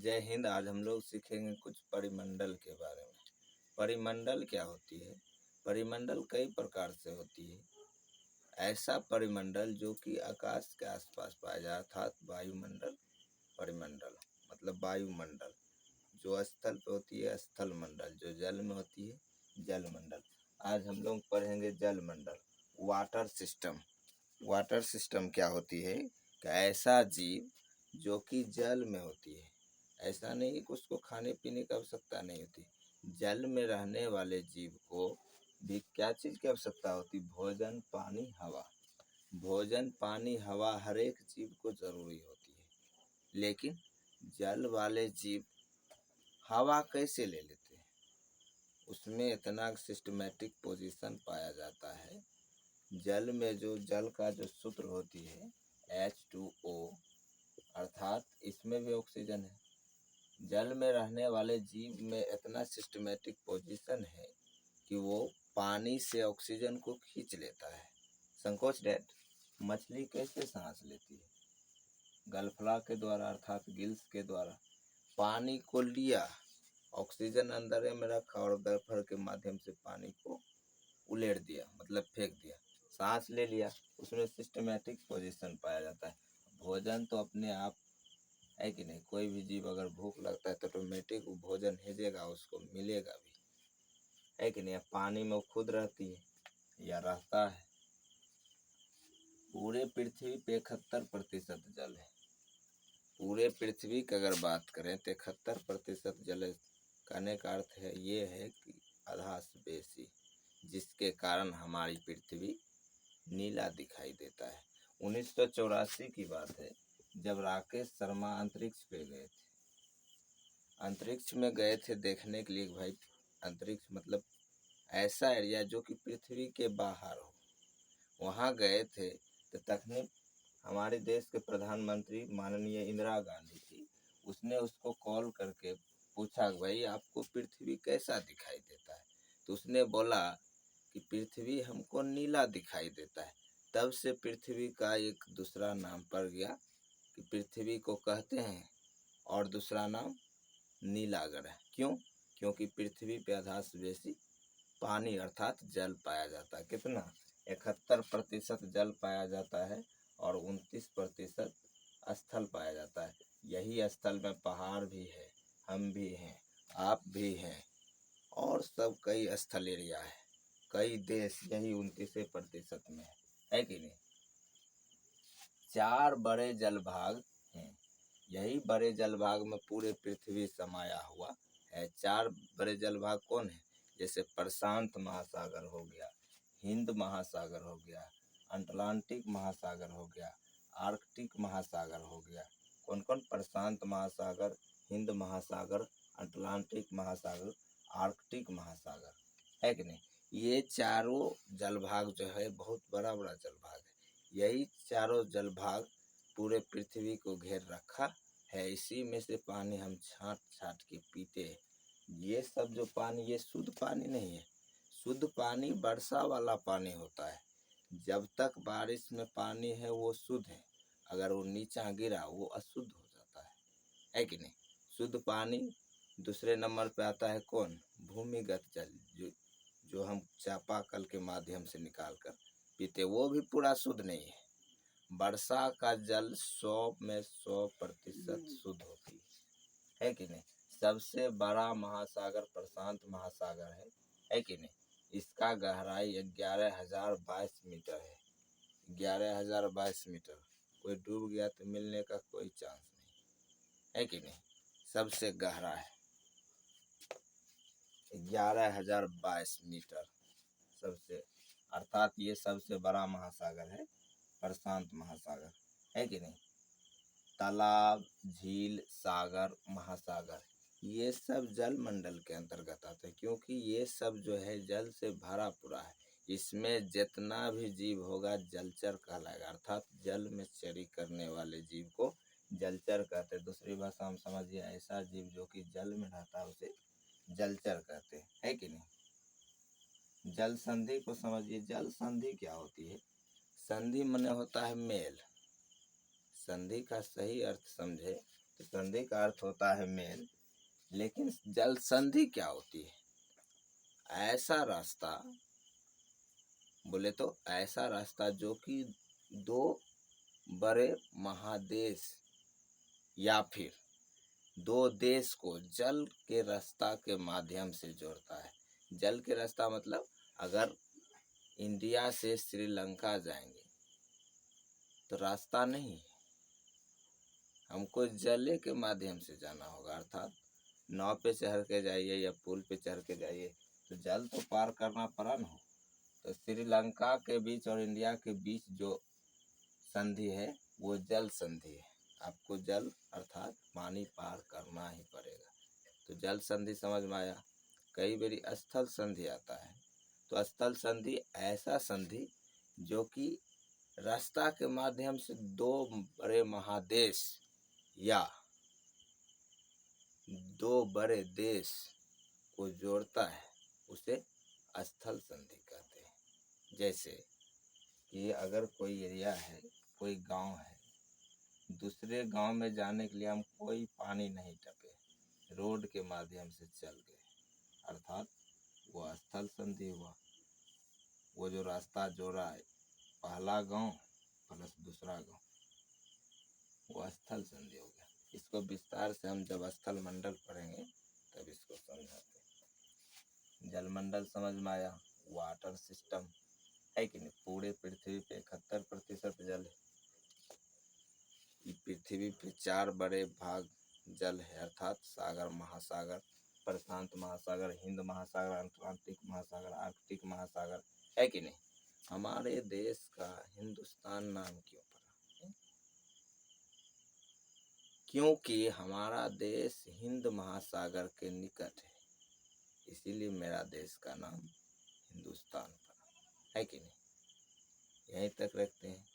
जय हिंद। आज हम लोग सीखेंगे कुछ परिमंडल के बारे में। परिमंडल क्या होती है? परिमंडल कई प्रकार से होती है। ऐसा परिमंडल जो कि आकाश के आसपास पाया जाता है, अर्थात वायुमंडल। परिमंडल मतलब वायुमंडल। जो स्थल पे होती है स्थल मंडल, जो जल में होती है जलमंडल। आज हम लोग पढ़ेंगे जलमंडल। Water system. वाटर सिस्टम क्या होती है कि ऐसा जीव जो कि जल में होती है। ऐसा नहीं कि उसको खाने पीने की आवश्यकता नहीं होती। जल में रहने वाले जीव को भी क्या चीज़ की आवश्यकता होती? भोजन, पानी, हवा। भोजन, पानी, हवा हर एक जीव को ज़रूरी होती है। लेकिन जल वाले जीव हवा कैसे ले लेते हैं? उसमें इतना सिस्टमेटिक पोजीशन पाया जाता है। जल में जो जल का जो सूत्र होती है H2O, अर्थात इसमें भी ऑक्सीजन है। जल में रहने वाले जीव में इतना सिस्टमेटिक पोजीशन है कि वो पानी से ऑक्सीजन को खींच लेता है। संकोच डेट। मछली कैसे सांस लेती है? गलफला के द्वारा, अर्थात गिल्स के द्वारा। पानी को लिया, ऑक्सीजन अंदर में रखा और गलफर के माध्यम से पानी को उलेट दिया, मतलब फेंक दिया। सांस ले लिया, उसमें सिस्टमेटिक पोजीशन पाया जाता है। भोजन तो अपने आप है कि नहीं? कोई भी जीव अगर भूख लगता है तो ऑटोमेटिक वो भोजन भेजेगा, उसको मिलेगा भी, है कि नहीं? पानी में वो खुद रहती है या रहता है। पूरे पृथ्वी पे 71% जल है। पूरे पृथ्वी की अगर बात करें तो 71% जल है। कहने का अर्थ है ये है कि आधा से बेसी, जिसके कारण हमारी पृथ्वी नीला दिखाई देता है। 1984 की बात है, जब राकेश शर्मा अंतरिक्ष पे गए थे। अंतरिक्ष में गए थे देखने के लिए भाई, अंतरिक्ष मतलब ऐसा एरिया जो कि पृथ्वी के बाहर हो, वहाँ गए थे। तो तखनी हमारे देश के प्रधानमंत्री माननीय इंदिरा गांधी थी, उसने उसको कॉल करके पूछा भाई आपको पृथ्वी कैसा दिखाई देता है? तो उसने बोला कि पृथ्वी हमको नीला दिखाई देता है। तब से पृथ्वी का एक दूसरा नाम पड़ गया कि पृथ्वी को कहते हैं और दूसरा नाम नीलागढ़ है। क्यों? क्योंकि पृथ्वी पे आधा से बेसी पानी अर्थात जल पाया जाता है। कितना? 71% जल पाया जाता है और 29% स्थल पाया जाता है। यही स्थल में पहाड़ भी है, हम भी हैं, आप भी हैं, और सब कई स्थल एरिया है, कई देश यही 29% में है कि नहीं? 4 बड़े जलभाग हैं। यही बड़े जलभाग में पूरे पृथ्वी समाया हुआ है। 4 बड़े जलभाग कौन है? जैसे प्रशांत महासागर हो गया, हिंद महासागर हो गया, अटलांटिक महासागर हो गया, आर्कटिक महासागर हो गया। कौन कौन? प्रशांत महासागर, हिंद महासागर, अटलांटिक महासागर, आर्कटिक महासागर, है कि नहीं? ये चारों जलभाग जो है बहुत बड़ा बड़ा जलभाग है। यही चारों जलभाग पूरे पृथ्वी को घेर रखा है। इसी में से पानी हम छांट छांट के पीते हैं। ये सब जो पानी, ये शुद्ध पानी नहीं है। शुद्ध पानी वर्षा वाला पानी होता है। जब तक बारिश में पानी है वो शुद्ध है, अगर वो नीचा गिरा वो अशुद्ध हो जाता है कि नहीं? शुद्ध पानी दूसरे नंबर पे आता है कौन? भूमिगत जल, जो हम चापाकल के माध्यम से निकाल कर पीते, वो भी पूरा शुद्ध नहीं है। वर्षा का जल 100 में 100% शुद्ध होती है कि नहीं? सबसे बड़ा महासागर प्रशांत महासागर है कि नहीं? इसका गहराई 11,022 मीटर है। 11,022 मीटर। कोई डूब गया तो मिलने का कोई चांस नहीं, है कि नहीं? सबसे गहरा है 11,022 मीटर सबसे, अर्थात ये सबसे बड़ा महासागर है प्रशांत महासागर, है कि नहीं? तालाब, झील, सागर, महासागर, ये सब जल मंडल के अंतर्गत आते हैं, क्योंकि ये सब जो है जल से भरा पूरा है। इसमें जितना भी जीव होगा जलचर कहलाएगा, अर्थात जल में चरी करने वाले जीव को जलचर कहते हैं। दूसरी भाषा में समझिए, ऐसा जीव जो कि जल में रहता है उसे जलचर कहते हैं, है कि नहीं? जल संधि को समझिए। जल संधि क्या होती है? संधि माने होता है मेल। संधि का सही अर्थ समझे संधि का अर्थ होता है मेल, लेकिन जल संधि क्या होती है? ऐसा रास्ता, बोले तो ऐसा रास्ता जो कि दो बड़े महादेश या फिर दो देश को जल के रास्ता के माध्यम से जोड़ता है। जल के रास्ता मतलब अगर इंडिया से श्रीलंका जाएंगे तो रास्ता नहीं है, हमको जले के माध्यम से जाना होगा, अर्थात नाव पे चढ़ के जाइए या पुल पे चढ़ के जाइए तो जल तो पार करना पड़ा ना। तो श्रीलंका के बीच और इंडिया के बीच जो संधि है वो जल संधि है। आपको जल अर्थात पानी पार करना ही पड़ेगा। तो जल संधि समझ में आया। कई बारी स्थल संधि आता है। तो स्थल संधि ऐसा संधि जो कि रास्ता के माध्यम से दो बड़े महादेश या दो बड़े देश को जोड़ता है, उसे स्थल संधि कहते हैं। जैसे कि अगर कोई एरिया है, कोई गांव है, दूसरे गांव में जाने के लिए हम कोई पानी नहीं टपे, रोड के माध्यम से चल गए, अर्थात वो स्थल संधि हुआ। वो जो रास्ता जोड़ा है पहला गांव प्लस दूसरा गांव, वो स्थल संधि हो गया। इसको विस्तार से हम जब स्थल मंडल पढ़ेंगे तब इसको समझाते हैं। जल मंडल समझ में आया। वाटर सिस्टम है कि नहीं? पूरे पृथ्वी पे 71% जल है। पृथ्वी पे 4 बड़े भाग जल है, अर्थात सागर, महासागर, प्रशांत महासागर, हिंद महासागर, अटलांटिक महासागर, आर्कटिक महासागर, है कि नहीं? हमारे देश का हिंदुस्तान नाम क्यों पड़ा? क्योंकि हमारा देश हिंद महासागर के निकट है, इसीलिए मेरा देश का नाम हिंदुस्तान पड़ा, है कि नहीं? यहीं तक रखते हैं।